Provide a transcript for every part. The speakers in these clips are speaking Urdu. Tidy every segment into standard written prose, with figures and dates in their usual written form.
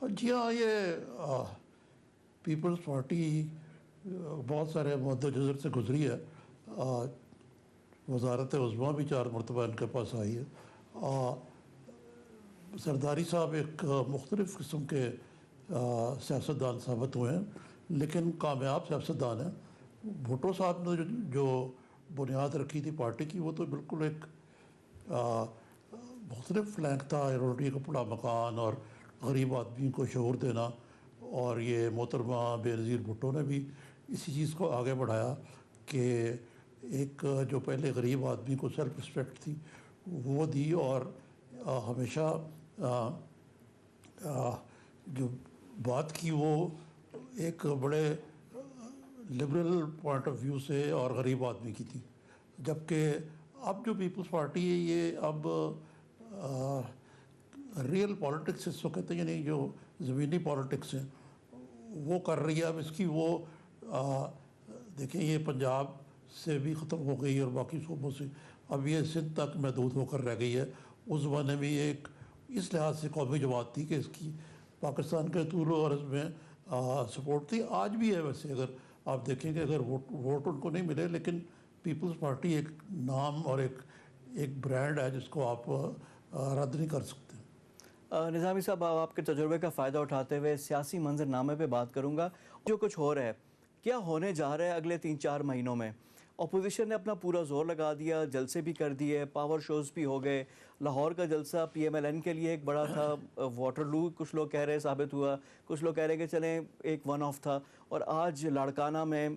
اور جی ہاں، یہ پیپلز پارٹی بہت سارے مد و جزر سے گزری ہے. وزارت عظمیٰ بھی 4 مرتبہ ان کے پاس آئی ہے. زرداری صاحب ایک مختلف قسم کے سیاستدان ثابت ہوئے ہیں، لیکن کامیاب سیاستدان ہیں. بھٹو صاحب نے جو بنیاد رکھی تھی پارٹی کی، وہ تو بالکل ایک مختلف فلینک تھا. روٹی کپڑا مکان اور غریب آدمی کو شعور دینا. اور یہ محترمہ بےنظیر بھٹو نے بھی اسی چیز کو آگے بڑھایا کہ ایک جو پہلے غریب آدمی کو سیلف رسپیکٹ تھی وہ دی. اور ہمیشہ جو بات کی وہ ایک بڑے لبرل پوائنٹ آف ویو سے اور غریب آدمی کی تھی. جبکہ اب جو پیپلز پارٹی ہے یہ اب ریئل پالیٹکس اس کو کہتے ہیں، یعنی جو زمینی پالیٹکس ہیں وہ کر رہی ہے. اب اس کی وہ دیکھیں، یہ پنجاب سے بھی ختم ہو گئی اور باقی صوبوں سے اب یہ سندھ تک محدود ہو کر رہ گئی ہے. اس زمانے میں یہ ایک اس لحاظ سے قومی جماعت تھی کہ اس کی پاکستان کے طول و عرض میں سپورٹ تھی. آج بھی ہے ویسے، اگر آپ دیکھیں کہ اگر ووٹ ان کو نہیں ملے، لیکن پیپلز پارٹی ایک نام اور ایک برانڈ ہے جس کو آپ رد نہیں کر سکتے. نظامی صاحب، آپ کے تجربے کا فائدہ اٹھاتے ہوئے سیاسی منظر نامے پہ بات کروں گا. جو کچھ ہو رہا ہے، کیا ہونے جا رہا ہے اگلے 3-4 مہینوں میں؟ اپوزیشن نے اپنا پورا زور لگا دیا، جلسے بھی کر دیے، پاور شوز بھی ہو گئے. لاہور کا جلسہ PMLN کے لیے ایک بڑا تھا. واٹرلو کچھ لوگ کہہ رہے ثابت ہوا، کچھ لوگ کہہ رہے کہ چلیں ایک ون آف تھا. اور آج لاڑکانہ میں،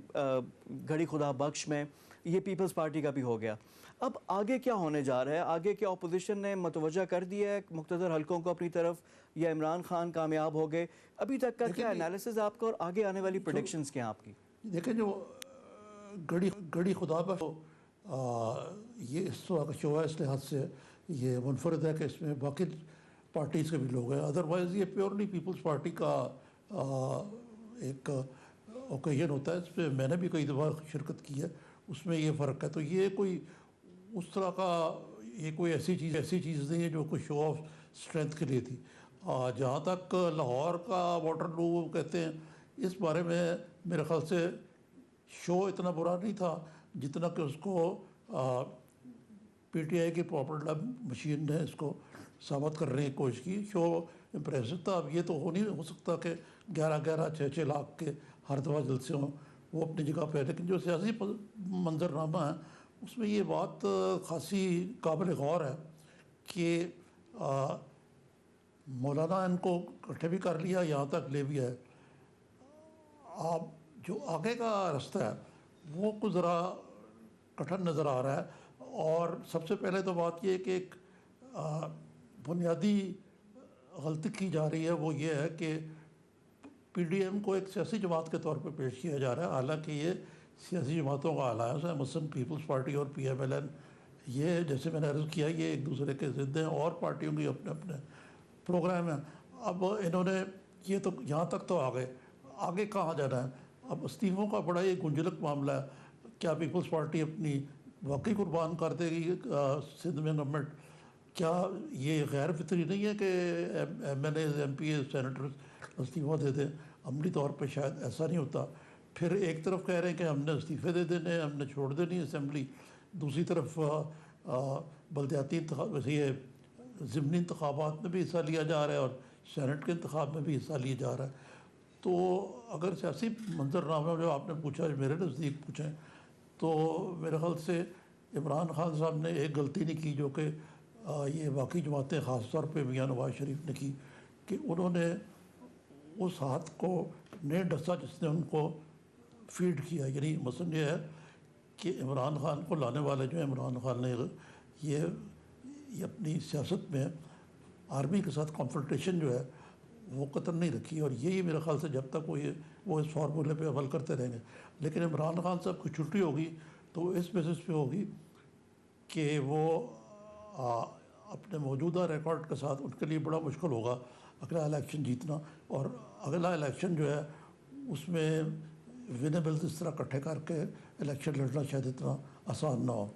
گھڑی خدا بخش میں یہ پیپلز پارٹی کا بھی ہو گیا. اب آگے کیا ہونے جا رہا ہے؟ آگے کیا اپوزیشن نے متوجہ کر دیا ہے مقتدر حلقوں کو اپنی طرف، یا عمران خان کامیاب ہو گئے؟ ابھی تک کا کیا انالیسز آپ کا، اور آگے آنے والی پریڈکشنز کیا ہیں آپ کی؟ دیکھیں، جو گڑی خدا بخش یہ اس طرح کا شو ہے، اس لحاظ سے یہ منفرد ہے کہ اس میں باقی پارٹیز کے بھی لوگ ہیں. ادروائز یہ پیورلی پیپلز پارٹی کا ایک اوکیزن ہوتا ہے. اس پہ میں نے بھی کئی دفعہ شرکت کی ہے. اس میں یہ فرق ہے. تو یہ کوئی اس طرح کا، یہ کوئی ایسی چیز نہیں ہے جو کوئی شو آف اسٹرینتھ کے لیے تھی. جہاں تک لاہور کا واٹرلو کہتے ہیں، اس بارے میں میرے خیال سے شو اتنا برا نہیں تھا جتنا کہ اس کو PTI کی پروپیگنڈا مشین نے اس کو ثابت کرنے کی کوشش کی. شو امپریسو تھا. اب یہ تو نہیں ہو سکتا کہ 11-6 لاکھ کے ہر دفعہ جلسے ہوں، وہ اپنی جگہ پہ. لیکن جو سیاسی منظرنامہ ہے اس میں یہ بات خاصی قابل غور ہے کہ مولانا ان کو اکٹھے بھی کر لیا، یہاں تک لے بھی ہے. آپ جو آگے کا رستہ ہے وہ کچھ ذرا کٹھن نظر آ رہا ہے. اور سب سے پہلے تو بات یہ ہے کہ ایک بنیادی غلطی کی جا رہی ہے، وہ یہ ہے کہ PDM کو ایک سیاسی جماعت کے طور پہ پیش کیا جا رہا ہے، حالانکہ یہ سیاسی جماعتوں کا الائنس ہے. مثلاً پیپلز پارٹی اور PMLN، یہ جیسے میں نے عرض کیا، یہ ایک دوسرے کے ضد ہیں، اور پارٹیوں کی اپنے اپنے پروگرام ہیں. اب انہوں نے یہ تو یہاں تک تو آگے کہاں جانا ہے؟ اب استعفوں کا بڑا یہ گنجلک معاملہ ہے. کیا پیپلز پارٹی اپنی واقعی قربان کر دے گی سندھ میں گورنمنٹ؟ کیا یہ غیر فطری نہیں ہے کہ MLAs MPAs سینیٹرز استعفیٰ دے دیں؟ عملی طور پہ شاید ایسا نہیں ہوتا. پھر ایک طرف کہہ رہے ہیں کہ ہم نے استعفے دے دینے، ہم نے چھوڑ دینی اسمبلی. دوسری طرف بلدیاتی یہ ضمنی انتخابات میں بھی حصہ لیا جا رہا ہے اور سینٹ کے انتخاب میں بھی حصہ لیا جا رہا ہے. تو اگر سیاسی منظرنامہ جو آپ نے پوچھا، میرے نزدیک پوچھیں، تو میرے خیال سے عمران خان صاحب نے ایک غلطی نہیں کی جو کہ یہ باقی جماعتیں خاص طور پہ میاں نواز شریف نے کی، کہ انہوں نے اس ہاتھ کو نہیں ڈسا جس نے ان کو فیڈ کیا. یعنی مثلاً یہ ہے کہ عمران خان کو لانے والے جو ہیں، عمران خان نے یہ اپنی سیاست میں آرمی کے ساتھ کنفرنٹیشن جو ہے وہ قطر نہیں رکھی. اور یہی میرے خیال سے جب تک وہ اس فارمولے پہ عمل کرتے رہیں گے. لیکن عمران خان صاحب کی چھٹی ہوگی تو اس بیسس پہ ہوگی کہ وہ اپنے موجودہ ریکارڈ کے ساتھ، ان کے لیے بڑا مشکل ہوگا اگلا الیکشن جیتنا. اور اگلا الیکشن جو ہے اس میں ونیبلز اس طرح اکٹھے کر کے الیکشن لڑنا شاید اتنا آسان نہ ہو.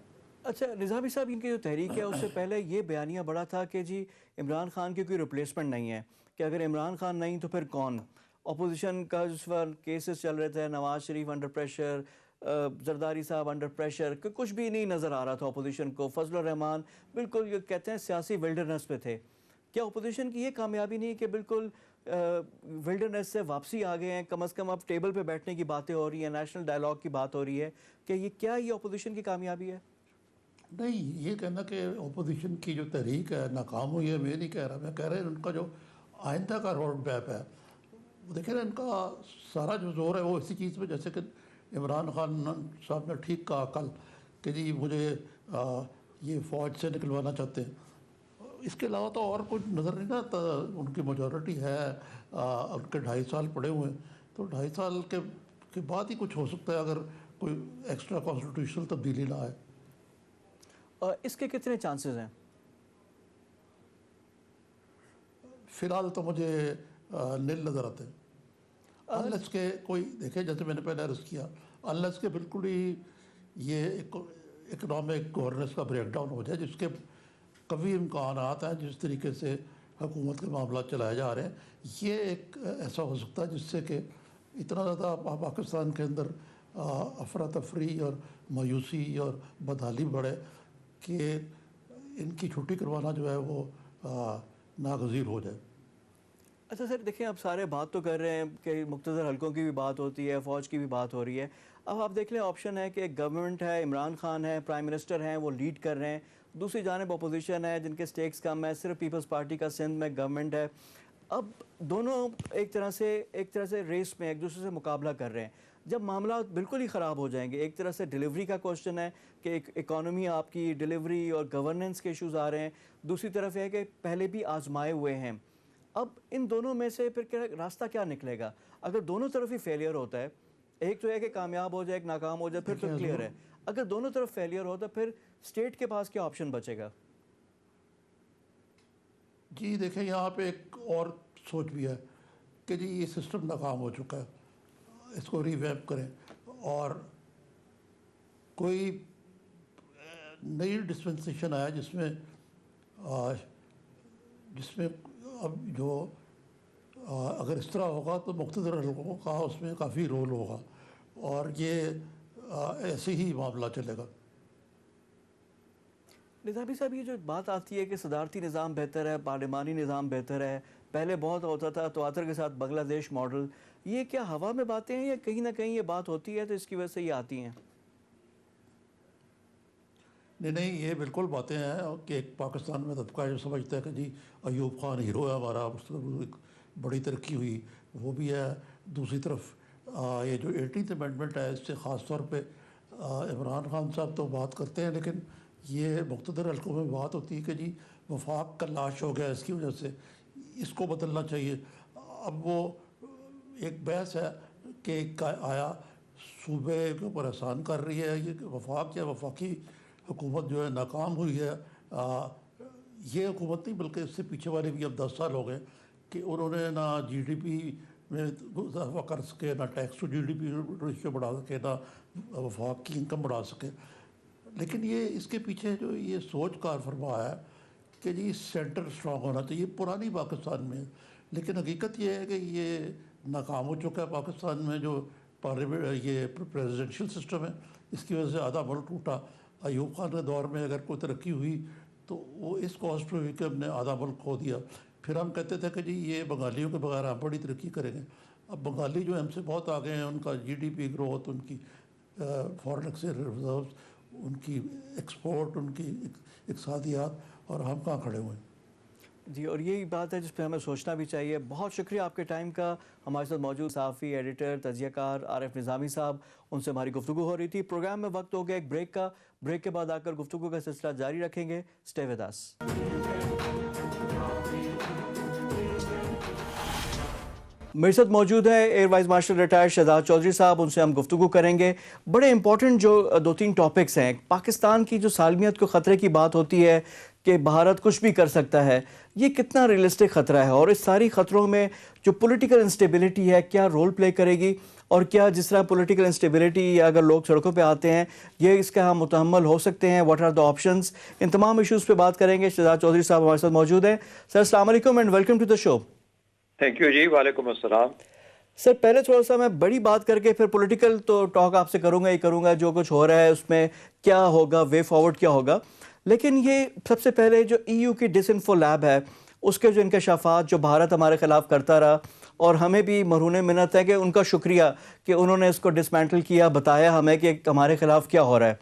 اچھا نظامی صاحب، ان کی جو تحریک ہے اس سے پہلے یہ بیانیہ بڑا تھا کہ جی عمران خان کی کوئی ریپلیسمنٹ نہیں ہے، کہ اگر عمران خان نہیں تو پھر کون؟ اپوزیشن کا جس وقت کیسز چل رہے تھے، نواز شریف انڈر پریشر، زرداری صاحب انڈر پریشر، کہ کچھ بھی نہیں نظر آ رہا تھا اپوزیشن کو، فضل الرحمان بالکل یہ کہتے ہیں سیاسی ولڈرنس پہ تھے. کیا اپوزیشن کی یہ کامیابی نہیں کہ بالکل ولڈرنس سے واپسی آ گئے ہیں؟ کم از کم اب ٹیبل پہ بیٹھنے کی باتیں ہو رہی ہیں، نیشنل ڈائلاگ کی بات ہو رہی ہے، کہ یہ اپوزیشن کی کامیابی ہے؟ نہیں، یہ کہنا کہ اپوزیشن کی جو تحریک ہے ناکام ہوئی ہے، میں نہیں کہہ رہا. میں کہہ رہا ہوں ان کا جو آئندہ کا روڈ میپ ہے، وہ دیکھیں نا، ان کا سارا جو زور ہے وہ اسی چیز پہ، جیسے کہ عمران خان صاحب نے ٹھیک کہا کل کہ جی مجھے یہ فوج سے نکلوانا چاہتے ہیں. اس کے علاوہ تو اور کچھ نظر نہیں آتا. ان کی میجورٹی ہے، ان کے 2.5 سال پڑے ہوئے ہیں، تو 2.5 سال کے بعد ہی کچھ ہو سکتا ہے اگر کوئی ایکسٹرا کانسٹیٹیوشنل تبدیلی نہ آئے. اس کے کتنے چانسز ہیں؟ فی الحال تو مجھے نل نظر آتے ہیں، انلیس کے کوئی، دیکھیں جیسے میں نے پہلے عرض کیا، انلیس کے بالکل ہی یہ اکنامک گورننس کا بریک ڈاؤن ہو جائے، جس کے قوی امکانات ہیں جس طریقے سے حکومت کے معاملات چلائے جا رہے ہیں. یہ ایک ایسا ہو سکتا ہے جس سے کہ اتنا زیادہ پاکستان کے اندر افراتفری اور مایوسی اور بدحالی بڑھے کہ ان کی چھٹی کروانا جو ہے وہ ناگزیر ہو جائے. اچھا سر دیکھیں، اب سارے بات تو کر رہے ہیں کہ مقتدر حلقوں کی بھی بات ہوتی ہے، فوج کی بھی بات ہو رہی ہے. اب آپ دیکھ لیں، آپشن ہے کہ ایک گورنمنٹ ہے، عمران خان ہے، پرائم منسٹر ہیں، وہ لیڈ کر رہے ہیں، دوسری جانب اپوزیشن ہے جن کے سٹیکس کم ہے، صرف پیپلز پارٹی کا سندھ میں گورنمنٹ ہے. اب دونوں ایک طرح سے ریس میں ایک دوسرے سے مقابلہ کر رہے ہیں. جب معاملات بالکل ہی خراب ہو جائیں گے، ایک طرح سے ڈیلیوری کا کوشچن ہے کہ ایک اکانومی آپ کی ڈیلیوری اور گورننس کے ایشوز آ رہے ہیں، دوسری طرف یہ ہے کہ پہلے بھی آزمائے ہوئے ہیں. اب ان دونوں میں سے پھر راستہ کیا نکلے گا؟ اگر دونوں طرف ہی فیلئر ہوتا ہے، ایک تو ہے کہ کامیاب ہو جائے، ایک ناکام ہو جائے، پھر تو کلیئر ہے. اگر دونوں طرف فیلئر ہوتا ہے پھر اسٹیٹ کے پاس کیا آپشن بچے گا؟ جی دیکھیں، یہاں پہ ایک اور سوچ بھی ہے کہ جی یہ سسٹم ناکام ہو چکا ہے، اس کو ریویمپ کریں اور کوئی نئی ڈسپنسیشن آیا جس میں اب جو اگر اس طرح ہوگا تو مقتدر حلقوں کا اس میں کافی رول ہوگا اور یہ ایسے ہی معاملہ چلے گا. نظامی صاحب، یہ جو بات آتی ہے کہ صدارتی نظام بہتر ہے، پارلیمانی نظام بہتر ہے، پہلے بہت ہوتا تھا تواتر کے ساتھ بنگلہ دیش ماڈل، یہ کیا ہوا میں باتیں ہیں یا کہیں نہ کہیں یہ بات ہوتی ہے تو اس کی وجہ سے یہ آتی ہیں؟ نہیں، یہ بالکل باتیں ہیں کہ ایک پاکستان میں طبقہ جو سمجھتا ہے کہ جی ایوب خان ہیرو ہے ہمارا، اس کو ایک بڑی ترقی ہوئی، وہ بھی ہے. دوسری طرف یہ جو 18th امینڈمنٹ ہے، اس سے خاص طور پہ عمران خان صاحب تو بات کرتے ہیں، لیکن یہ مقتدر حلقوں میں بات ہوتی ہے کہ جی وفاق کا لاش ہو گیا اس کی وجہ سے، اس کو بدلنا چاہیے. اب وہ ایک بحث ہے کہ آیا صوبے کے اوپر احسان کر رہی ہے یہ وفاق، یا وفاقی حکومت جو ہے ناکام ہوئی ہے. یہ حکومت نہیں بلکہ اس سے پیچھے والے بھی اب 10 سال ہو گئے کہ انہوں نے نہ جی ڈی پی میں اضافہ کر سکے، نہ tax to G D P ratio بڑھا سکے، نہ وفاق کی انکم بڑھا سکے. لیکن یہ اس کے پیچھے جو یہ سوچ کار فرما ہے کہ جی سینٹر اسٹرانگ ہونا چاہیے پرانی پاکستان میں، لیکن حقیقت یہ ہے کہ یہ ناکام ہو چکا ہے پاکستان میں. جو پارلیمنٹ یہ پریزیڈنشل سسٹم ہے، اس کی وجہ سے آدھا ملک ٹوٹا. ایوب خان کے دور میں اگر کوئی ترقی ہوئی تو وہ اس کاسٹ پہ ہوئی کہ ہم نے آدھا ملک کھو دیا. پھر ہم کہتے تھے کہ جی یہ بنگالیوں کے بغیر ہم بڑی ترقی کریں گے. اب بنگالی جو ہم سے بہت آگے ہیں، ان کا جی ڈی پی گروتھ، ان کی فارن ایکسچینج ریزروز، ان کی ایکسپورٹ، ان کی اقتصادیات، اور ہم کہاں کھڑے ہوئے ہیں. جی، اور یہی بات ہے جس پہ ہمیں سوچنا بھی چاہیے. بہت شکریہ آپ کے ٹائم کا. ہمارے ساتھ موجود صحافی، ایڈیٹر، تجزیہ کار عارف نظامی صاحب، ان سے ہماری گفتگو ہو رہی تھی. پروگرام میں وقت ہو گیا ایک بریک کا. بریک کے بعد آ کر گفتگو کا سلسلہ جاری رکھیں گے. Stay with us. میرے ساتھ موجود ہے air vice marshal retire Shahzad Chaudhry صاحب، ان سے ہم گفتگو کریں گے. بڑے امپورٹنٹ جو 2-3 ٹاپکس ہیں. پاکستان کی جو سالمیت کو خطرے کی بات ہوتی ہے کہ بھارت کچھ بھی کر سکتا ہے، یہ کتنا ریئلسٹک خطرہ ہے؟ اور اس ساری خطروں میں جو پولیٹیکل انسٹیبلٹی ہے کیا رول پلے کرے گی؟ اور کیا جس طرح پولیٹیکل انسٹیبلٹی یا اگر لوگ سڑکوں پہ آتے ہیں یہ اس کا ہم متحمل ہو سکتے ہیں؟ What are the options? ان تمام ایشوز پہ بات کریں گے. شہزاد چودھری صاحب ہمارے ساتھ موجود ہیں. سر السلام علیکم and welcome to the show. Thank you جی. وعلیکم السلام. سر پہلے تھوڑا سا میں بڑی بات کر کے پھر پولیٹیکل تو ٹاک آپ سے کروں گا جو کچھ ہو رہا ہے اس میں کیا ہوگا، وے فارورڈ کیا ہوگا. لیکن یہ سب سے پہلے جو ای یو کی ڈس انفو لیب ہے اس کے جو انکشافات جو بھارت ہمارے خلاف کرتا رہا، اور ہمیں بھی مرہون منت ہے کہ ان کا شکریہ کہ انہوں نے اس کو ڈسمینٹل کیا، بتایا ہمیں کہ ہمارے خلاف کیا ہو رہا ہے.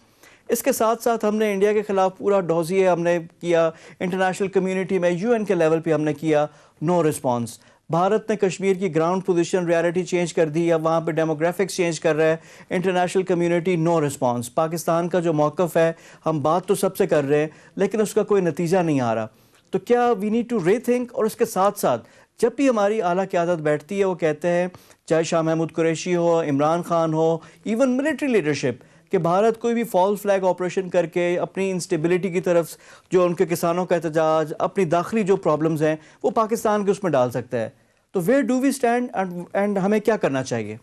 اس کے ساتھ ساتھ ہم نے انڈیا کے خلاف پورا ڈوزیے ہم نے کیا، انٹرنیشنل کمیونٹی میں یو این کے لیول پہ ہم نے کیا، نو رسپانس. بھارت نے کشمیر کی گراؤنڈ پوزیشن ریالٹی چینج کر دی، اب وہاں پہ ڈیموگرافکس چینج کر رہا ہے، international community no response. Pakistan کا جو موقف ہے، ہم بات تو سب سے کر رہے ہیں لیکن اس کا کوئی نتیجہ نہیں آ رہا. تو کیا we need to rethink? اور اس کے ساتھ ساتھ جب بھی ہماری اعلیٰ قیادت بیٹھتی ہے وہ کہتے ہیں، چاہے شاہ محمود قریشی ہو، عمران خان ہو، ایون ملٹری لیڈرشپ، کہ بھارت کوئی بھی فال فلیگ آپریشن کر کے اپنی انسٹیبلٹی کی طرف جو ان کے کسانوں کا احتجاج، اپنی داخلی جو پرابلمز ہیں وہ پاکستان کے اس میں ڈال سکتا ہے. تو where do we stand and ہمیں کیا کرنا چاہیے؟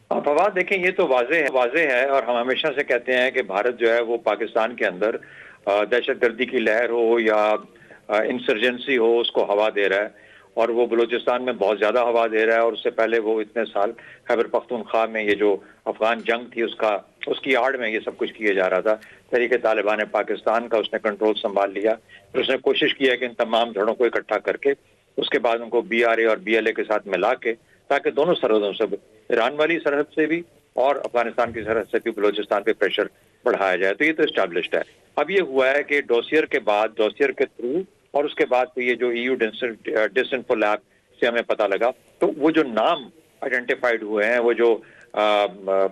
فواد دیکھیں، یہ تو واضح ہے اور ہم ہمیشہ سے کہتے ہیں کہ بھارت جو ہے وہ پاکستان کے اندر دہشت گردی کی لہر ہو یا انسرجنسی ہو اس کو ہوا دے رہا ہے. اور وہ بلوچستان میں بہت زیادہ ہوا دے رہا ہے، اور اس سے پہلے وہ اتنے سال خیبر پختونخوا میں یہ جو افغان جنگ تھی اس کی آڑ میں یہ سب کچھ کیا جا رہا تھا. تحریک طالبان پاکستان کا اس نے کنٹرول سنبھال لیا، پھر اس نے کوشش کیا کہ ان تمام دھڑوں کو اکٹھا کر کے اس کے بعد ان کو بی آر اے اور بی ایل اے کے ساتھ ملا کے، تاکہ دونوں سرحدوں سے، ایران والی سرحد سے بھی اور افغانستان کی سرحد سے بھی بلوچستان پہ پریشر بڑھایا جائے. تو یہ تو اسٹیبلشڈ ہے. اب یہ ہوا ہے کہ ڈوسیئر کے تھرو اور اس کے بعد یہ جو ای یو ڈس انفو لیب سے ہمیں پتہ لگا، تو وہ جو نام آئیڈینٹیفائڈ ہوئے ہیں، وہ جو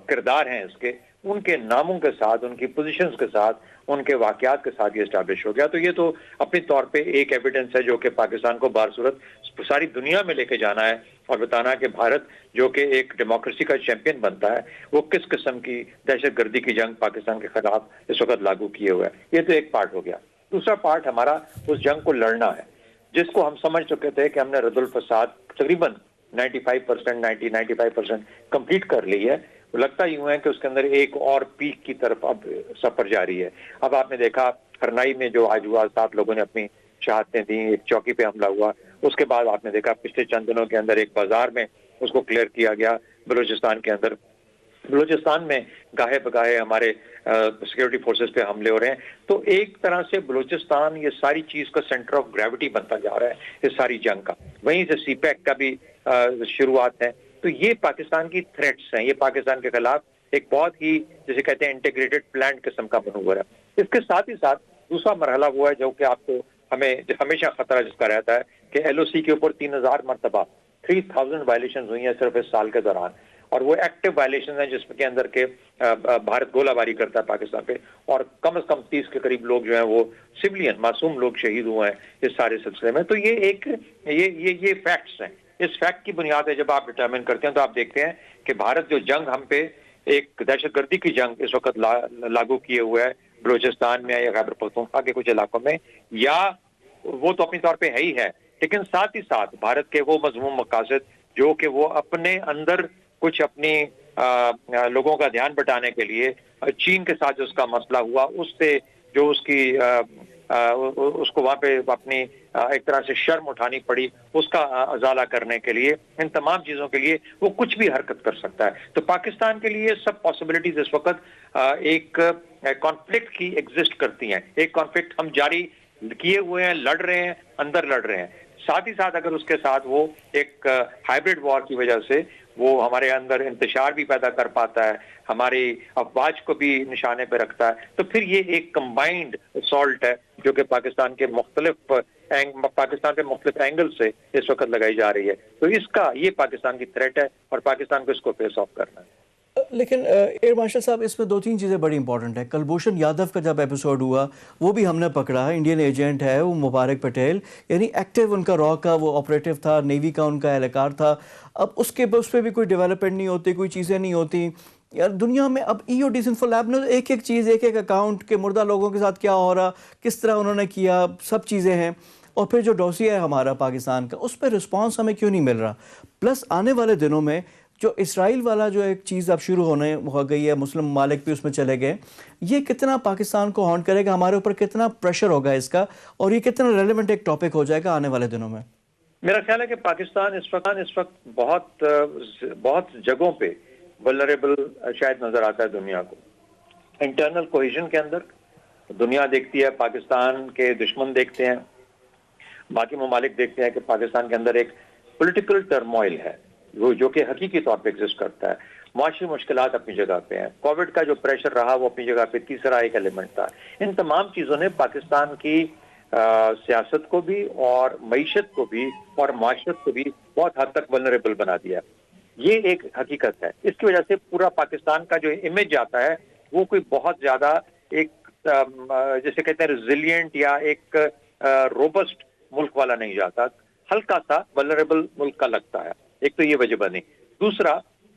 کردار ہیں اس کے، ان کے ناموں کے ساتھ، ان کی پوزیشنز کے ساتھ، ان کے واقعات کے ساتھ یہ اسٹیبلش ہو گیا. تو یہ تو اپنی طور پہ ایک ایویڈنس ہے جو کہ پاکستان کو بہر صورت ساری دنیا میں لے کے جانا ہے اور بتانا ہے کہ بھارت جو کہ ایک ڈیموکریسی کا چیمپئن بنتا ہے، وہ کس قسم کی دہشت گردی کی جنگ پاکستان کے خلاف اس وقت لاگو کیے ہوئے ہے. یہ تو ایک پارٹ ہو گیا. دوسرا پارٹ ہمارا اس جنگ کو لڑنا ہے، جس کو ہم سمجھ چکے تھے کہ ہم نے رد الفساد تقریباً 95% کمپلیٹ کر لی ہے. لگتا یوں ہے کہ اس کے اندر ایک اور پیک کی طرف اب سفر جاری ہے. اب آپ نے دیکھا ہرنائی میں جو آج ہوا، 7 لوگوں نے اپنی شہادتیں دیں، ایک چوکی پہ حملہ ہوا. اس کے بعد آپ نے دیکھا پچھلے چند دنوں کے اندر ایک بازار میں اس کو کلیئر کیا گیا بلوچستان کے اندر. بلوچستان میں گاہے بگاہے ہمارے سیکیورٹی فورسز پہ حملے ہو رہے ہیں. تو ایک طرح سے بلوچستان یہ ساری چیز کا سینٹر آف گریوٹی بنتا جا رہا ہے اس ساری جنگ کا. وہیں سے سی پیک کا بھی شروعات ہے. تو یہ پاکستان کی تھریٹس ہیں، یہ پاکستان کے خلاف ایک بہت ہی جسے کہتے ہیں انٹیگریٹڈ پلان قسم کا منور ہے. اس کے ساتھ ہی ساتھ دوسرا مرحلہ ہوا ہے جو کہ آپ کو ہمیں ہمیشہ خطرہ جس کا رہتا ہے کہ ایل او سی کے اوپر 3000 مرتبہ 3000 وائلیشنز ہوئی ہیں صرف اس سال کے دوران. اور وہ ایکٹیو وائلیشن ہیں جس کے اندر کے بھارت گولہ باری کرتا ہے پاکستان پہ، اور کم از کم 30 کے قریب لوگ جو ہیں وہ سویلین معصوم لوگ شہید ہوئے ہیں اس سارے سلسلے میں. تو یہ فیکٹس ہیں. اس فیکٹ کی بنیاد ہے جب آپ ڈٹرمن کرتے ہیں تو آپ دیکھتے ہیں کہ بھارت جو جنگ ہم پہ ایک دہشت گردی کی جنگ اس وقت لاگو کیے ہوئے ہے بلوچستان میں یا خیبر پختونخوا کے کچھ علاقوں میں، یا وہ تو اپنی طور پہ ہے ہی ہے، لیکن ساتھ ہی ساتھ بھارت کے وہ مضمون مقاصد جو کہ وہ اپنے اندر کچھ اپنی لوگوں کا دھیان بٹانے کے لیے چین کے ساتھ جو اس کا مسئلہ ہوا، اس سے جو اس کو وہاں پہ اپنی ایک طرح سے شرم اٹھانی پڑی، اس کا ازالہ کرنے کے لیے، ان تمام چیزوں کے لیے وہ کچھ بھی حرکت کر سکتا ہے. تو پاکستان کے لیے سب پاسبلٹیز اس وقت ایک کانفلکٹ کی ایگزسٹ کرتی ہیں. ایک کانفلکٹ ہم جاری کیے ہوئے ہیں، لڑ رہے ہیں، اندر لڑ رہے ہیں. ساتھ ہی ساتھ اگر اس کے ساتھ وہ ایک ہائبرڈ وار کی وجہ سے وہ ہمارے اندر انتشار بھی پیدا کر پاتا ہے، ہماری افواج کو بھی نشانے پہ رکھتا ہے، تو پھر یہ ایک کمبائنڈ اسالٹ ہے جو کہ پاکستان کے مختلف اینگل سے اس وقت لگائی جا رہی ہے. تو اس کا یہ پاکستان کی تھریٹ ہے اور پاکستان کو اس کو فیس آف کرنا ہے. لیکن ایئر مارشل صاحب اس میں 2-3 چیزیں بڑی امپورٹنٹ ہیں. کلبھوشن یادو کا جب ایپیسوڈ ہوا وہ بھی ہم نے پکڑا، انڈین ایجنٹ ہے وہ مبارک پٹیل، یعنی ایکٹیو ان کا را کا وہ آپریٹو تھا، نیوی کا ان کا اہلکار تھا. اب اس پہ بھی کوئی ڈیولپمنٹ نہیں ہوتی, کوئی چیزیں نہیں ہوتی. یار دنیا میں اب ای او ڈی انفو لیب نے ایک ایک چیز, ایک ایک اکاؤنٹ کے مردہ لوگوں کے ساتھ کیا ہو رہا, کس طرح انہوں نے کیا, سب چیزیں ہیں. اور پھر جو ڈوسیہ ہے ہمارا پاکستان کا, اس پہ رسپانس ہمیں کیوں نہیں مل رہا؟ پلس آنے والے دنوں میں جو اسرائیل والا جو ایک چیز اب شروع ہونے ہو گئی ہے, مسلم ممالک بھی اس میں چلے گئے, یہ کتنا پاکستان کو ہانٹ کرے گا, ہمارے اوپر کتنا پریشر ہوگا اس کا, اور یہ کتنا ریلیونٹ ایک ٹاپک ہو جائے گا آنے والے دنوں میں؟ میرا خیال ہے کہ پاکستان اس وقت بہت جگہوں پہ ولنریبل شاید نظر آتا ہے دنیا کو. انٹرنل کوہیژن کے اندر دنیا دیکھتی ہے, پاکستان کے دشمن دیکھتے ہیں, باقی ممالک دیکھتے ہیں کہ پاکستان کے اندر ایک پولیٹیکل ٹرموائل ہے جو کہ حقیقی طور پہ ایگزسٹ کرتا ہے. معاشی مشکلات اپنی جگہ پہ ہیں, کووڈ کا جو پریشر رہا وہ اپنی جگہ پہ تیسرا ایک ایلیمنٹ تھا. ان تمام چیزوں نے پاکستان کی سیاست کو بھی اور معیشت کو بھی اور معاشرت کو بھی بہت حد تک ولنریبل بنا دیا. یہ ایک حقیقت ہے. اس کی وجہ سے پورا پاکستان کا جو امیج آتا ہے وہ کوئی بہت زیادہ ایک جیسے کہتے ہیں ریزیلینٹ یا ایک روبسٹ ملک والا نہیں جاتا, ہلکا سا ولنریبل ملک کا لگتا ہے. ایک تو یہ وجہ بنی. دوسرا,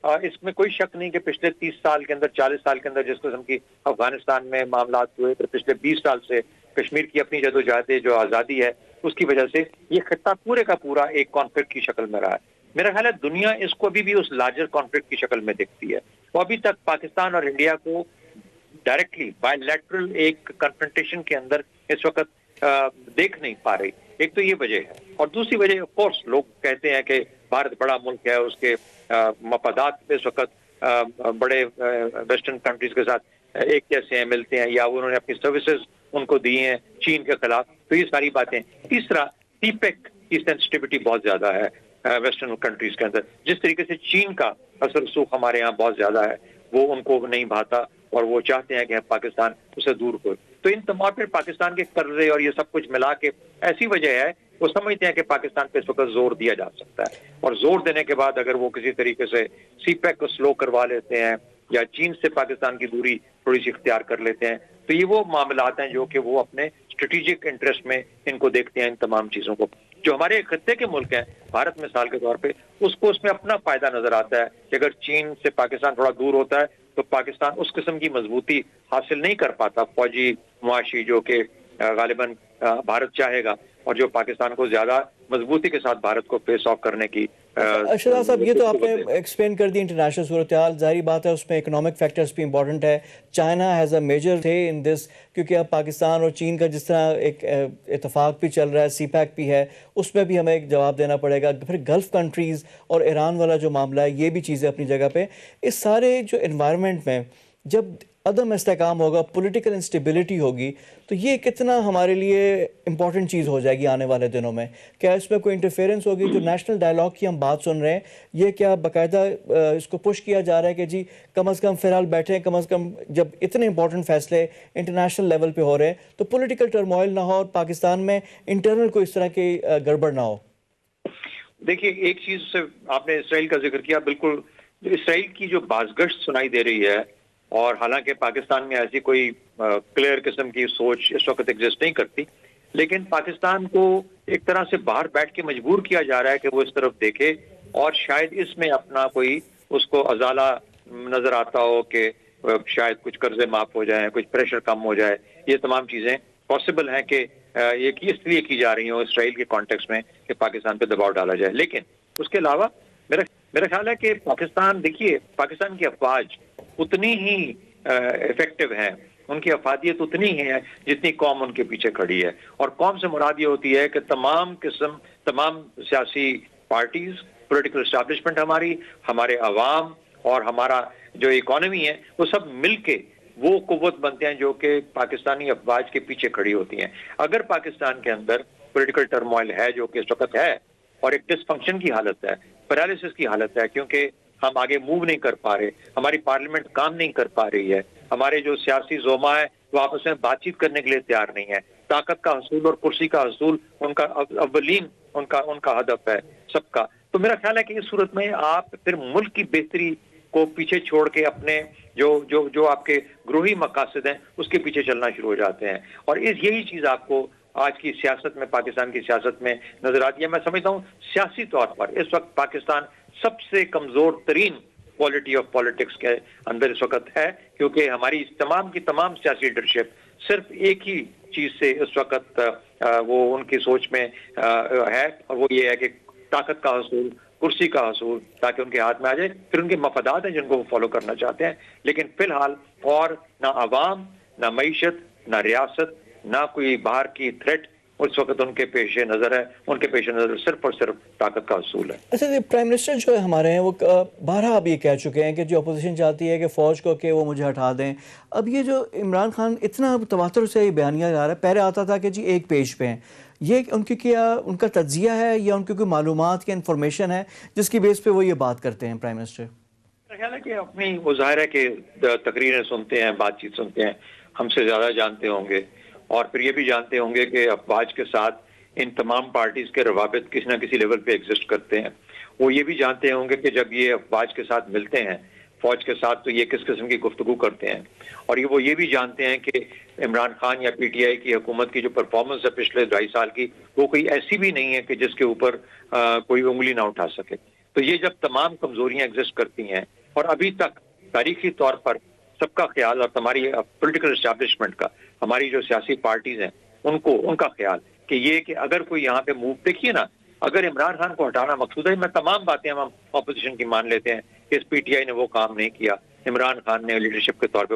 اس میں کوئی شک نہیں کہ پچھلے 30 سال کے اندر 40 سال کے اندر جس قسم کی افغانستان میں معاملات ہوئے, پھر پچھلے 20 سال سے کشمیر کی اپنی جدوجہد جو آزادی ہے اس کی وجہ سے یہ خطہ پورے کا پورا ایک کانفلکٹ کی شکل میں رہا ہے. میرا خیال ہے دنیا اس کو ابھی بھی اس لارجر کانفلکٹ کی شکل میں دیکھتی ہے. وہ ابھی تک پاکستان اور انڈیا کو ڈائریکٹلی بائی لیٹرل ایک کنفرنٹیشن کے اندر اس وقت دیکھ نہیں پا رہی. ایک تو یہ وجہ ہے, اور دوسری وجہ آف کورس لوگ کہتے ہیں کہ بھارت بڑا ملک ہے, اس کے مفادات اس وقت بڑے ویسٹرن کنٹریز کے ساتھ ایک جیسے ہیں, ملتے ہیں, یا انہوں نے اپنی سروسز ان کو دی ہیں چین کے خلاف, تو یہ ساری باتیں. تیسرا, سی پیک کی سینسٹیوٹی بہت زیادہ ہے ویسٹرن کنٹریز کے اندر. جس طریقے سے چین کا اثر رسوخ ہمارے یہاں بہت زیادہ ہے, وہ ان کو نہیں بھاتا اور وہ چاہتے ہیں کہ پاکستان اسے دور ہو. تو ان تمام پھر پاکستان کے قرضے اور یہ سب کچھ ملا کے ایسی وجہ ہے وہ سمجھتے ہیں کہ پاکستان پہ اس وقت زور دیا جا سکتا ہے, اور زور دینے کے بعد اگر وہ کسی طریقے سے سی پیک کو سلو کروا لیتے ہیں یا چین سے پاکستان کی دوری تھوڑی سی اختیار کر لیتے ہیں, تو یہ وہ معاملات ہیں جو کہ وہ اپنے اسٹریٹجک انٹرسٹ میں ان کو دیکھتے ہیں. ان تمام چیزوں کو جو ہمارے خطے کے ملک ہیں, بھارت مثال کے طور پہ, اس کو اس میں اپنا فائدہ نظر آتا ہے کہ اگر چین سے پاکستان تھوڑا دور ہوتا ہے تو پاکستان اس قسم کی مضبوطی حاصل نہیں کر پاتا فوجی معاشی جو کہ غالباً بھارت چاہے گا, اور جو پاکستان کو زیادہ مضبوطی کے ساتھ بھارت کو فیس آف کرنے کی. ارشد صاحب, یہ تو آپ نے ایکسپلین کر دی انٹرنیشنل صورتحال, ظاہری بات ہے اس میں اکنامک فیکٹرز بھی امپورٹنٹ ہے. چائنا ہیز اے میجر تھے ان دس, کیونکہ اب پاکستان اور چین کا جس طرح ایک اتفاق بھی چل رہا ہے, سی پیک بھی ہے, اس میں بھی ہمیں ایک جواب دینا پڑے گا. پھر گلف کنٹریز اور ایران والا جو معاملہ ہے, یہ بھی چیزیں اپنی جگہ پہ. اس سارے جو انوائرمنٹ میں جب عدم استحکام ہوگا, پولیٹیکل انسٹیبلٹی ہوگی, تو یہ کتنا ہمارے لیے امپورٹنٹ چیز ہو جائے گی آنے والے دنوں میں؟ کیا اس میں کوئی انٹرفیئرنس ہوگی؟ جو نیشنل ڈائلاگ کی ہم بات سن رہے ہیں, یہ کیا باقاعدہ اس کو پش کیا جا رہا ہے کہ جی کم از کم فی الحال بیٹھیں, کم از کم جب اتنے امپورٹنٹ فیصلے انٹرنیشنل لیول پہ ہو رہے ہیں تو پولیٹیکل ٹرموائل نہ ہو اور پاکستان میں انٹرنل کوئی اس طرح کی گڑبڑ نہ ہو؟ دیکھیے, ایک چیز سے آپ نے اسرائیل کا ذکر کیا, بالکل اسرائیل کی جو بازگشت سنائی دے رہی ہے, اور حالانکہ پاکستان میں ایسی کوئی کلیئر قسم کی سوچ اس وقت ایگزسٹ نہیں کرتی, لیکن پاکستان کو ایک طرح سے باہر بیٹھ کے مجبور کیا جا رہا ہے کہ وہ اس طرف دیکھے, اور شاید اس میں اپنا کوئی اس کو ازالہ نظر آتا ہو کہ شاید کچھ قرضے معاف ہو جائیں, کچھ پریشر کم ہو جائے. یہ تمام چیزیں پاسبل ہیں کہ یہ اس لیے کی جا رہی ہوں اسرائیل کے کانٹیکس میں کہ پاکستان پہ دباؤ ڈالا جائے. لیکن اس کے علاوہ میرا خیال ہے کہ پاکستان, دیکھیے پاکستان کی افواج اتنی ہی افیکٹو ہیں, ان کی افادیت اتنی ہی ہے جتنی قوم ان کے پیچھے کھڑی ہے. اور قوم سے مراد یہ ہوتی ہے کہ تمام سیاسی پارٹیز, پولیٹیکل اسٹیبلشمنٹ ہمارے عوام اور ہمارا جو اکانومی ہے, وہ سب مل کے وہ قوت بنتے ہیں جو کہ پاکستانی افواج کے پیچھے کھڑی ہوتی ہیں. اگر پاکستان کے اندر پولیٹیکل ٹرموائل ہے جو کہ اس وقت ہے, اور ایک ڈس فنکشن کی حالت ہے, پیرالسس کی حالت ہے, کیونکہ ہم آگے موو نہیں کر پا رہے, ہماری پارلیمنٹ کام نہیں کر پا رہی ہے, ہمارے جو سیاسی زوما ہے وہ آپس میں بات چیت کرنے کے لیے تیار نہیں ہے, طاقت کا حصول اور کرسی کا حصول ان کا اولین ان کا ہدف ہے سب کا. تو میرا خیال ہے کہ اس صورت میں آپ پھر ملک کی بہتری کو پیچھے چھوڑ کے اپنے جو آپ کے گروہی مقاصد ہیں اس کے پیچھے چلنا شروع ہو جاتے ہیں, اور یہی چیز آپ کو آج کی سیاست میں, پاکستان کی سیاست میں نظر آتی ہے. میں سمجھتا ہوں سیاسی طور پر اس وقت پاکستان سب سے کمزور ترین کوالٹی آف پالیٹکس کے اندر اس وقت ہے، کیونکہ ہماری تمام کی تمام سیاسی لیڈرشپ صرف ایک ہی چیز سے اس وقت وہ ان کی سوچ میں ہے، اور وہ یہ ہے کہ طاقت کا حصول، کرسی کا حصول، تاکہ ان کے ہاتھ میں آ جائے. پھر ان کے مفادات ہیں جن کو وہ فالو کرنا چاہتے ہیں، لیکن فی الحال اور نہ عوام، نہ معیشت، نہ ریاست، نہ کوئی باہر کی تھریٹ اس وقت ان کے پیش نظر ہے. ان کے پیش نظر صرف اور صرف طاقت کا حصول ہے. اچھا جی، پرائم منسٹر جو ہمارے ہیں وہ بارہا اب یہ کہہ چکے ہیں کہ جو اپوزیشن چاہتی ہے کہ فوج کو کہ وہ مجھے ہٹا دیں. اب یہ جو عمران خان اتنا تواتر سے یہ بیانیہ جا رہا ہے، پہلے آتا تھا کہ جی ایک پیج پہ ہیں، یہ ان کی کیا ان کا تجزیہ ہے یا ان کی کوئی معلومات یا انفارمیشن ہے جس کی بیس پہ وہ یہ بات کرتے ہیں پرائم منسٹر؟ میرا خیال ہے کہ اپنی وہ ظاہر ہے کہ تقریریں سنتے ہیں، بات چیت سنتے ہیں، ہم سے زیادہ جانتے ہوں گے، اور پھر یہ بھی جانتے ہوں گے کہ افواج کے ساتھ ان تمام پارٹیز کے روابط کسی نہ کسی لیول پہ ایگزسٹ کرتے ہیں. وہ یہ بھی جانتے ہوں گے کہ جب یہ افواج کے ساتھ ملتے ہیں، فوج کے ساتھ، تو یہ کس قسم کی گفتگو کرتے ہیں. اور وہ یہ بھی جانتے ہیں کہ عمران خان یا پی ٹی آئی کی حکومت کی جو پرفارمنس ہے پچھلے 2.5 سال کی، وہ کوئی ایسی بھی نہیں ہے کہ جس کے اوپر کوئی انگلی نہ اٹھا سکے. تو یہ جب تمام کمزوریاں ایگزسٹ کرتی ہیں، اور ابھی تک تاریخی طور پر سب کا خیال، اور ہماری پولیٹیکل اسٹیبلشمنٹ کا، ہماری جو سیاسی پارٹیز ہیں، ان کا خیال کہ یہ کہ اگر کوئی یہاں پہ موو، دیکھیے نا، اگر عمران خان کو ہٹانا مقصود ہے، میں تمام باتیں ہم اپوزیشن کی مان لیتے ہیں کہ اس پی ٹی آئی نے وہ کام نہیں کیا، عمران خان نے لیڈرشپ کے طور پہ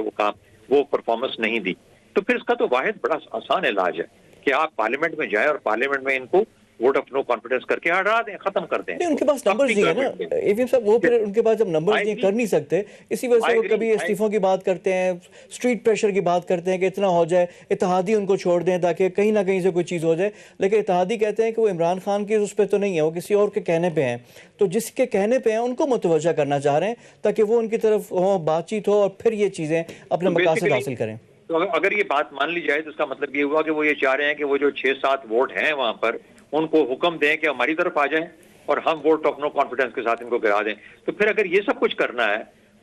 وہ پرفارمنس نہیں دی، تو پھر اس کا تو واحد بڑا آسان علاج ہے کہ آپ پارلیمنٹ میں جائیں اور پارلیمنٹ میں ان کو ووٹ آف نو کانفیڈنس کر کے ہٹا دیں، ختم کر دیں. ان کے پاس نمبرز نہیں ہے نا اے وی ایم صاحب، وہ پھر ان کے پاس جب نمبرز نہیں کر نہیں سکتے، اسی وجہ سے وہ کبھی استعفوں کی بات کرتے ہیں، اسٹریٹ پریشر کی بات کرتے ہیں کہ اتنا ہو جائے، اتحادی ان کو چھوڑ دیں تاکہ کہیں نہ کہیں سے کوئی چیز ہو جائے. لیکن اتحادی کہتے ہیں کہ وہ عمران خان کی اس پہ تو نہیں ہے، وہ کسی اور کے کہنے پہ ہیں، تو جس کے کہنے پہ ہیں ان کو متوجہ کرنا چاہ رہے ہیں تاکہ وہ ان کی طرف بات چیت ہو اور پھر یہ چیزیں اپنے مقاصد حاصل کریں. تو اگر یہ بات مان لی جائے تو اس کا مطلب یہ ہوا کہ وہ یہ چاہ رہے ہیں کہ وہ جو 6-7 ووٹ ہیں وہاں پر، ان کو حکم دیں کہ ہماری طرف آ جائیں اور ہم ووٹ آف نو کانفیڈنس کے ساتھ ان کو گرا دیں. تو پھر اگر یہ سب کچھ کرنا ہے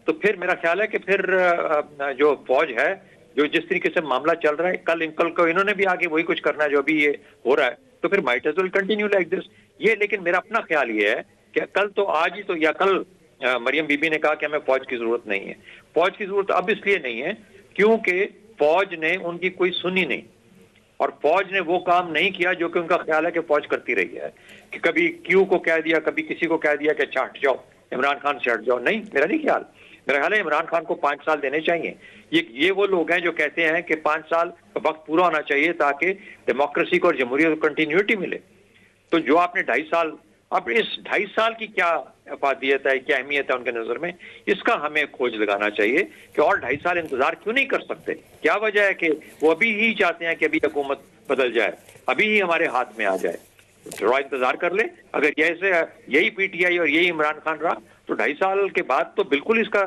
تو پھر میرا خیال ہے کہ پھر جو فوج ہے، جو جس طریقے سے معاملہ چل رہا ہے، کل کو انہوں نے بھی آگے وہی کچھ کرنا ہے جو ابھی یہ ہو رہا ہے، تو پھر might as well continue like this. یہ لیکن میرا اپنا خیال یہ ہے کہ کل تو آج ہی تو یا کل مریم بی بی نے کہا کہ ہمیں فوج کی ضرورت نہیں ہے. فوج کی ضرورت اب اس لیے نہیں ہے کیونکہ فوج نے ان کی کوئی سنی نہیں، اور فوج نے وہ کام نہیں کیا جو کہ ان کا خیال ہے کہ فوج کرتی رہی ہے، کہ کبھی کیو کو کہہ دیا، کبھی کسی کو کہہ دیا کہ اچھا ہٹ جاؤ، عمران خان سے ہٹ جاؤ. نہیں، میرا نہیں خیال. میرا خیال ہے عمران خان کو 5 سال دینے چاہیے. یہ وہ لوگ ہیں جو کہتے ہیں کہ 5 سال وقت پورا ہونا چاہیے تاکہ ڈیموکریسی کو اور جمہوریت کو کنٹینیوٹی ملے. تو جو آپ نے 2.5 سال، اب اس 2.5 سال کی کیا افادیت ہے، کیا اہمیت ہے ان کے نظر میں، اس کا ہمیں کھوج لگانا چاہیے کہ اور 2.5 سال انتظار کیوں نہیں کر سکتے. کیا وجہ ہے کہ وہ ابھی ہی چاہتے ہیں کہ ابھی حکومت بدل جائے، ابھی ہی ہمارے ہاتھ میں آ جائے. تھوڑا انتظار کر لیں. اگر یہی پی ٹی آئی اور یہی عمران خان رہا تو 2.5 سال کے بعد تو بالکل اس کا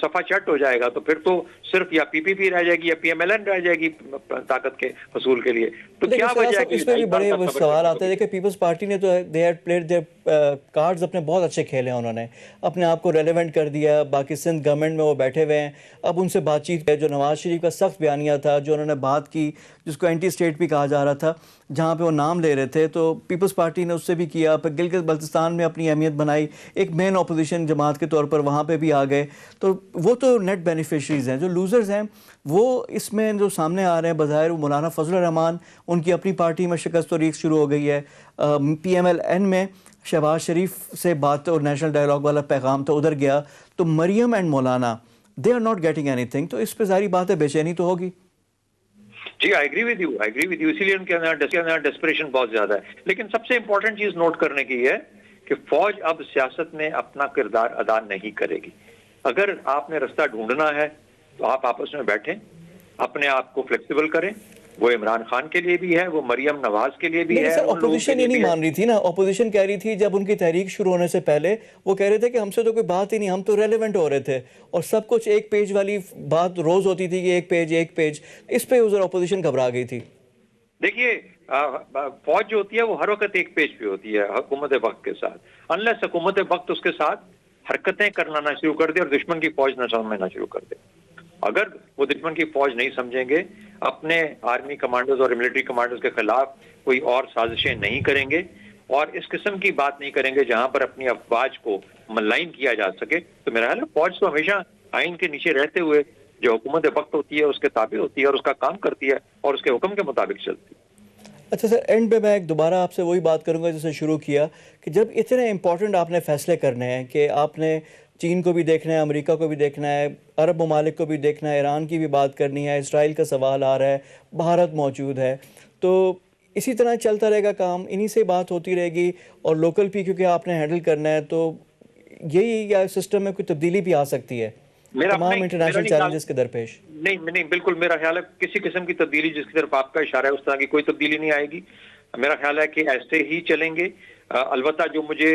صفحہ چٹ ہو جائے گا. تو پھر تو صرف یا پی پی پی رہ جائے گی یا پی ایم ایل این رہ جائے گی طاقت کے حصول کے لیے. تو کیا وجہ ہے کہ اس میں بھی بڑے سوال آتے ہیں کہ پیپلز پارٹی نے تو they had played their cards اپنے بہت اچھے کھیلے ہیں، انہوں نے اپنے آپ کو ریلیونٹ کر دیا. باقی سندھ گورنمنٹ میں وہ بیٹھے ہوئے ہیں، اب ان سے بات چیت ہے. جو نواز شریف کا سخت بیانیہ تھا، جو انہوں نے بات کی جس کو اینٹی اسٹیٹ بھی کہا جا رہا تھا، جہاں پہ وہ نام لے رہے تھے، تو پیپلز پارٹی نے اس سے بھی کیا. پھر گلگت بلتستان میں اپنی اہمیت بنائی، ایک مین اپوزیشن جماعت کے طور پر وہاں پہ بھی آ گئے. تو وہ تو نیٹ بینیفیشریز ہیں. جو لوزرز ہیں وہ اس میں جو سامنے آ رہے ہیں بظاہر، وہ مولانا فضل الرحمان، ان کی اپنی پارٹی میں شکست و ریخت شروع ہو گئی ہے. پی ایم ایل این میں شہباز شریف سے بات اور نیشنل ڈائیلاگ والا پیغام تھا، ادھر گیا. تو Maryam and Maulana they are not getting anything. تو اس پہ ظاہری بات ہے بے چینی تو ہوگی. جی آئی ایگری ود یو. اسی لیے ان کے اندر ڈیسپریشن بہت زیادہ ہے. لیکن سب سے امپورٹنٹ چیز نوٹ کرنے کی ہے کہ فوج اب سیاست میں اپنا کردار ادا نہیں کرے گی. اگر آپ نے رستہ ڈھونڈنا ہے تو آپ آپس میں بیٹھیں، اپنے آپ کو فلیکسیبل کریں. وہ عمران خان کے لیے بھی ہے، وہ مریم نواز کے لیے بھی ہے. سر اپوزیشن یہ نہیں مان رہی تھی نا. اپوزیشن کہہ رہی تھی جب ان کی تحریک شروع ہونے سے پہلے، وہ کہہ رہے تھے کہ ہم سے تو کوئی بات ہی نہیں، ہم تو ریلیونٹ ہو رہے تھے، اور سب کچھ ایک پیج والی بات روز ہوتی تھی کہ ایک پیج. اس پہ ادھر اپوزیشن گھبرا گئی تھی. دیکھیے فوج جو ہوتی ہے وہ ہر وقت ایک پیج پہ ہوتی ہے حکومت وقت کے ساتھ. انلیس حکومت وقت اس کے ساتھ حرکتیں کرنا نہ شروع کر دے اور دشمن کی فوج نہ سمجھنا شروع کر دے. اگر وہ دشمن کی فوج نہیں سمجھیں گے، اپنے آرمی کمانڈرز اور ملٹری کمانڈرز کے خلاف کوئی اور سازشیں نہیں کریں گے، اور اس قسم کی بات نہیں کریں گے جہاں پر اپنی افواج کو ملائن کیا جا سکے، تو میرا خیال ہے فوج تو ہمیشہ آئین کے نیچے رہتے ہوئے جو حکومت وقت ہوتی ہے اس کے تابع ہوتی ہے اور اس کا کام کرتی ہے اور اس کے حکم کے مطابق چلتی ہے۔ اچھا سر، اینڈ پہ میں ایک دوبارہ آپ سے وہی بات کروں گا جیسے شروع کیا کہ جب اتنے امپورٹنٹ آپ نے فیصلے کرنے ہیں کہ آپ نے چین کو بھی دیکھنا ہے، امریکہ کو بھی دیکھنا ہے، عرب ممالک کو بھی دیکھنا ہے، ایران کی بھی بات کرنی ہے، اسرائیل کا سوال آ رہا ہے، بھارت موجود ہے، تو اسی طرح چلتا رہے گا کام، انہی سے بات ہوتی رہے گی اور لوکل بھی کیونکہ آپ نے ہینڈل کرنا ہے، تو یہی یا سسٹم میں کوئی تبدیلی بھی آ سکتی ہے تمام انٹرنیشنل چیلنجز کے درپیش؟ نہیں بالکل، میرا خیال ہے کسی قسم کی تبدیلی جس کی طرف آپ کا اشارہ ہے اس طرح کی کوئی تبدیلی نہیں آئے گی۔ میرا خیال ہے کہ ایسے ہی چلیں گے۔ البتہ جو مجھے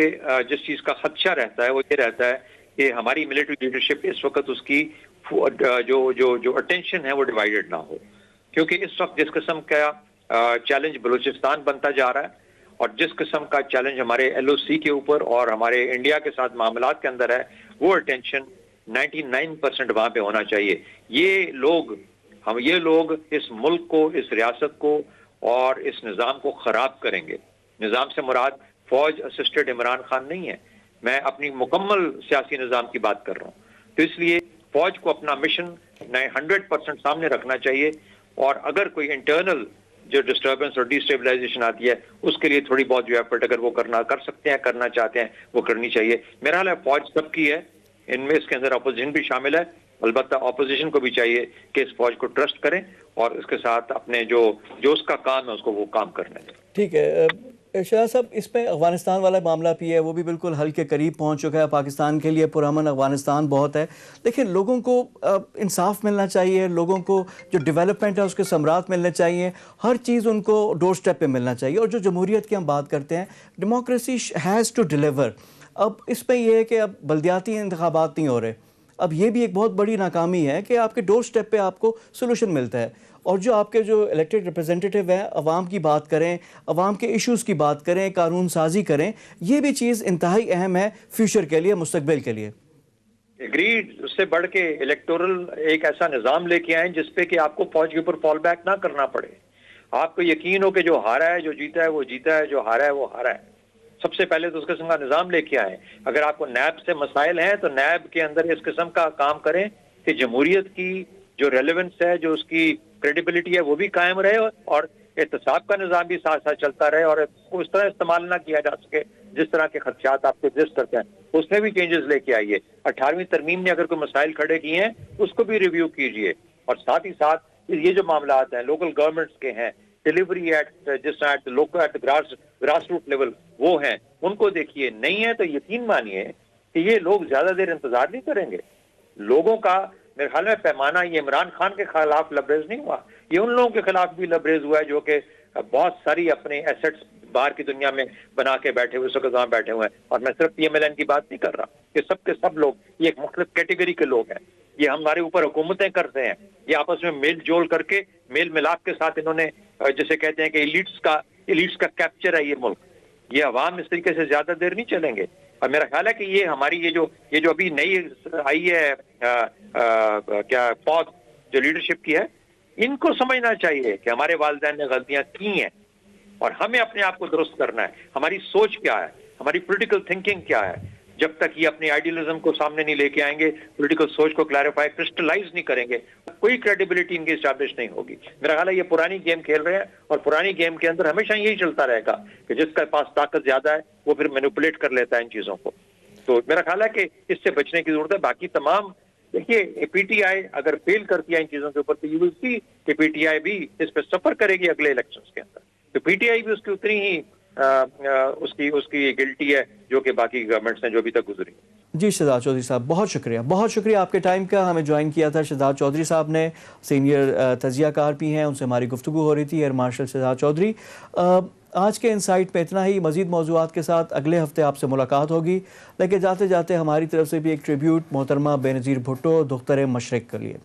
جس چیز کا خدشہ رہتا ہے وہ یہ رہتا ہے کہ ہماری ملٹری لیڈرشپ اس وقت اس کی جو اٹینشن ہے وہ ڈیوائیڈڈ نہ ہو، کیونکہ اس وقت جس قسم کا چیلنج بلوچستان بنتا جا رہا ہے اور جس قسم کا چیلنج ہمارے ایل او سی کے اوپر اور ہمارے انڈیا کے ساتھ معاملات کے اندر ہے، وہ اٹینشن 99% وہاں پہ ہونا چاہیے۔ یہ لوگ اس ملک کو، اس ریاست کو اور اس نظام کو خراب کریں گے۔ نظام سے مراد فوج اسسٹڈ عمران خان نہیں ہے، میں اپنی مکمل سیاسی نظام کی بات کر رہا ہوں۔ تو اس لیے فوج کو اپنا مشن 100% سامنے رکھنا چاہیے، اور اگر کوئی انٹرنل جو ڈسٹربنس اور ڈی اسٹیبلائزیشن آتی ہے اس کے لیے تھوڑی بہت جو ایفرٹ اگر وہ کر سکتے ہیں، کرنا چاہتے ہیں، وہ کرنی چاہیے۔ میرا خیال ہے فوج سب کی ہے، ان میں اس کے اندر اپوزیشن بھی شامل ہے، البتہ اپوزیشن کو بھی چاہیے کہ اس فوج کو ٹرسٹ کریں اور اس کے ساتھ اپنے جو اس کا کام ہے اس کو وہ کام کرنے دیں۔ ٹھیک ہے شہزاد صاحب، اس میں افغانستان والا معاملہ بھی ہے، وہ بھی بالکل حل کے قریب پہنچ چکا ہے۔ پاکستان کے لیے پرامن افغانستان بہت ہے، لیکن لوگوں کو انصاف ملنا چاہیے، لوگوں کو جو ڈیولپمنٹ ہے اس کے ثمرات ملنے چاہیے، ہر چیز ان کو ڈور سٹیپ پہ ملنا چاہیے۔ اور جو جمہوریت کی ہم بات کرتے ہیں، ڈیموکریسی ہیز ٹو ڈیلیور۔ اب اس میں یہ ہے کہ اب بلدیاتی انتخابات نہیں ہو رہے، اب یہ بھی ایک بہت بڑی ناکامی ہے کہ آپ کے ڈور سٹیپ پہ آپ کو سولوشن ملتا ہے، اور جو آپ کے جو الیکٹڈ ریپرزینٹیٹیو ہیں عوام کی بات کریں، عوام کے ایشوز کی بات کریں، قانون سازی کریں، یہ بھی چیز انتہائی اہم ہے فیوچر کے لیے، مستقبل کے لیے۔ اگریڈ، اس سے بڑھ کے الیکٹورل ایک ایسا نظام لے کے آئیں جس پہ کہ آپ کو فوج کے اوپر فال بیک نہ کرنا پڑے، آپ کو یقین ہو کہ جو ہارا ہے، جو جیتا ہے وہ جیتا ہے، جو ہارا ہے وہ ہارا ہے۔ سب سے پہلے تو اس قسم کا نظام لے کے آئیں۔ اگر آپ کو نیب سے مسائل ہیں تو نیب کے اندر اس قسم کا کام کریں کہ جمہوریت کی جو ریلیونس ہے، جو اس کی کریڈیبلٹی ہے وہ بھی قائم رہے، اور احتساب کا نظام بھی ساتھ ساتھ چلتا رہے، اور اس کو اس طرح استعمال نہ کیا جا سکے جس طرح کے خدشات آپ کو ایگزسٹ کرتے ہیں۔ اس میں بھی چینجز لے کے آئیے۔ 18ویں ترمیم نے اگر کوئی مسائل کھڑے کیے ہیں اس کو بھی ریویو کیجئے، اور ساتھ ہی ساتھ یہ جو معاملات ہیں لوکل گورنمنٹس کے ہیں، ڈیلیوری ایٹ جس at local at grass root level وہ ہیں، ان کو دیکھیے۔ نہیں ہے تو یقین مانیے کہ یہ لوگ زیادہ دیر انتظار نہیں کریں گے۔ لوگوں کا میرے خیال میں پیمانہ یہ عمران خان کے خلاف لبریز نہیں ہوا، یہ ان لوگوں کے خلاف بھی لبریز ہوا ہے جو کہ بہت ساری اپنے ایسٹس باہر کی دنیا میں بنا کے بیٹھے ہوئے، اس وقت وہاں بیٹھے ہوئے ہیں۔ اور میں صرف پی ایم ایل این کی بات نہیں کر رہا، یہ سب کے سب لوگ، یہ ایک مختلف کیٹیگری کے لوگ ہیں، یہ ہمارے اوپر حکومتیں کرتے ہیں، یہ آپس میں میل جول کر کے میل ملاپ کے ساتھ انہوں نے جسے کہتے ہیں کہ ایلیٹس کا کیپچر ہے یہ ملک۔ یہ عوام اس طریقے سے زیادہ دیر نہیں چلیں گے، اور میرا خیال ہے کہ یہ ہماری یہ جو ابھی نئی آئی ہے کیا فوج جو لیڈرشپ کی ہے، ان کو سمجھنا چاہیے کہ ہمارے والدین نے غلطیاں کی ہیں اور ہمیں اپنے آپ کو درست کرنا ہے۔ ہماری سوچ کیا ہے، ہماری پولیٹیکل تھنکنگ کیا ہے۔ جب تک یہ اپنی آئیڈیلزم کو سامنے نہیں لے کے آئیں گے، پولیٹیکل سوچ کو کلیریفائی کرسٹلائز نہیں کریں گے، کوئی کریڈیبلٹی ان کی اسٹیبلش نہیں ہوگی۔ میرا خیال ہے یہ پرانی گیم کھیل رہے ہیں، اور پرانی گیم کے اندر ہمیشہ یہی چلتا رہے گا کہ جس کے پاس طاقت زیادہ ہے وہ پھر مینوپولیٹ کر لیتا ہے ان چیزوں کو۔ تو میرا خیال ہے کہ اس سے بچنے کی ضرورت ہے۔ باقی تمام دیکھیے، پی ٹی آئی اگر فیل کرتی ہے ان چیزوں کے اوپر تو یو ول سی کہ پی ٹی آئی بھی اس پہ سفر کرے گی اگلے الیکشنز کے اندر۔ تو پی ٹی آئی بھی اس کی اتنی ہی اس کی گلٹی ہے جو کہ باقی گورنمنٹس ہیں جو ابھی تک گزری۔ جی شہزاد چودھری صاحب، بہت شکریہ آپ کے ٹائم کا۔ ہمیں جوائن کیا تھا شہزاد چودھری صاحب نے، سینئر تجزیہ کار بھی ہیں، ان سے ہماری گفتگو ہو رہی تھی، ایئر مارشل شہزاد چودھری۔ آج کے انسائٹ میں اتنا ہی، مزید موضوعات کے ساتھ اگلے ہفتے آپ سے ملاقات ہوگی، لیکن جاتے جاتے ہماری طرف سے بھی ایک ٹریبیوٹ محترمہ بے نظیر بھٹو دختر مشرق کے لیے۔